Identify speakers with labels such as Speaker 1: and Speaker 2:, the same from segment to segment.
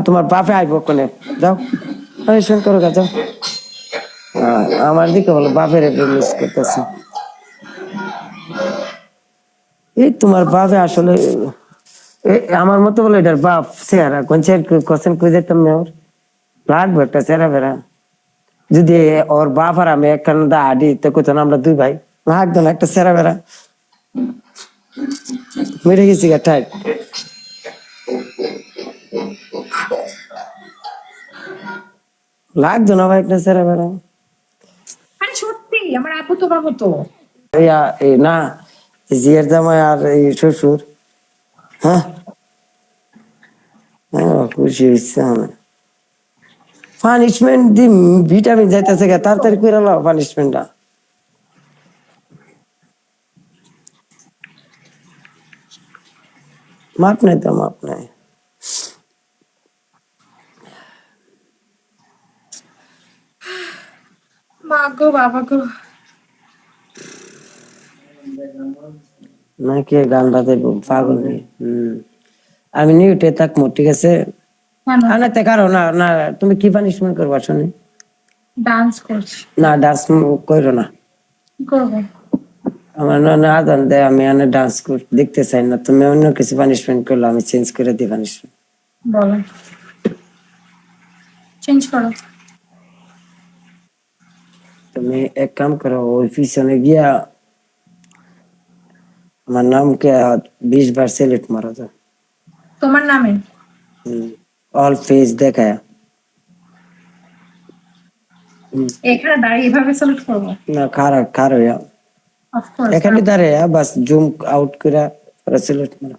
Speaker 1: তোমার বাপে আইব কোনে যাও পানিশমেন্ট করো যাও। আমার দিকে বলো বাপের মিস করতেছে। এই তোমার বাপে আসলে আমার মতো বলে এটার বাপ চেহারা কোশ্চেন কই যেতাম না ওর লাগবে একটা চেহারা বেড়া যদি ওর বাপ আর আমি একখান দা আডি তো কোথাও আমরা দুই ভাই লাগতো না একটা চেহারা বেড়া মেরে গেছি টাইট লাগতো না ভাই একটা চেহারা বেড়া।
Speaker 2: আরে সত্যি আমার আপু তোমার মতো।
Speaker 1: না জিয়ার জামাই আর এই শ্বশুর হ্যাঁ খুশি হচ্ছে আমি পানিশমেন্ট দি ভিটামিন যাইতেছে তাড়াতাড়ি করে লাও পানিশমেন্টটা মাপ নাই তো মাপ নাই।
Speaker 2: মা গো বাবা গো
Speaker 1: নাকি গান বাজে পাগল নেই আমি নিউটে থাকবো ঠিক আছে। আনাতে কারো না না তুমি কি পানিশমেন্ট করবা শুনি
Speaker 2: ডান্স করছি
Speaker 1: না ডান্স করো না
Speaker 2: কি করবো
Speaker 1: আমার না আদান দেয় আমি এনে ডান্স দেখতে চাই না তুমি অন্য কিছু পানিশমেন্ট করলো আমি চেঞ্জ করে দিই পানিশমেন্ট
Speaker 2: বলো চেঞ্জ করো
Speaker 1: তুমি এক কাম করো ওই পিছনে গিয়া আমার নামকে 20 বার সিলেক্ট মারা যায়
Speaker 2: তোমার নামে
Speaker 1: অল ফেস দেখায়
Speaker 2: এখানে দাঁড়িয়ে এভাবে সিলেক্ট করবো
Speaker 1: না খারাপ খারাপ
Speaker 2: অফকোর্স
Speaker 1: এখানে দাঁড়ায় বাস জুম আউট করে সিলেক্ট মারা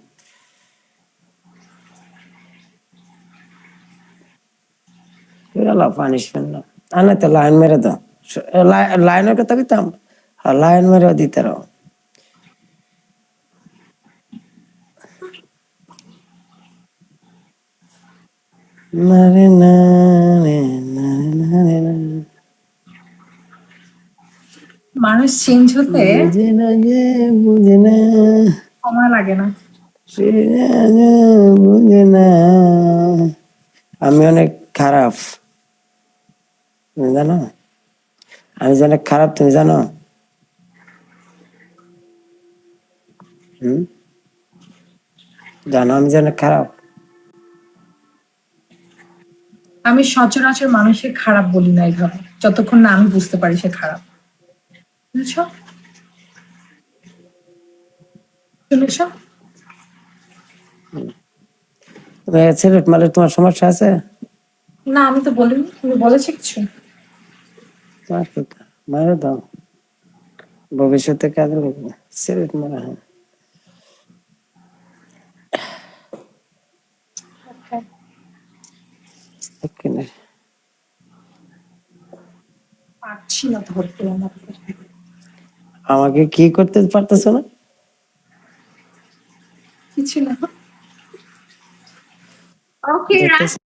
Speaker 1: পানিশমেন্ট না আনে তো লাইন মেরে দাও লাইনের কথা কইতাম লাইন মেরে দিতে রাও নারে নারে নারে নারে
Speaker 2: মানুষ চেঞ্জ হতে
Speaker 1: বুঝে না যে বুঝে না
Speaker 2: সময় লাগে না
Speaker 1: বুঝে না আমি অনেক খারাপ তুমি জানো আমি যে অনেক খারাপ তুমি জানো জানো আমি যে অনেক খারাপ
Speaker 2: আমি সচরাচর মানুষের খারাপ বলি না এইভাবে যতক্ষণ না আমি বুঝতে পারি সে খারাপ বুঝছো শুনেছো
Speaker 1: তুমি সিলেক্ট মারলে তোমার সমস্যা আছে
Speaker 2: না আমি তো বলিনি তুমি বলেছো কিছু
Speaker 1: তোমার কথা মারে দাও ভবিষ্যতে কাজে লাগবে সিলেক্ট মারা হয়
Speaker 2: পারছি না ধরতে
Speaker 1: আমাকে কি করতে পারতেছো না
Speaker 2: কিছু না ওকে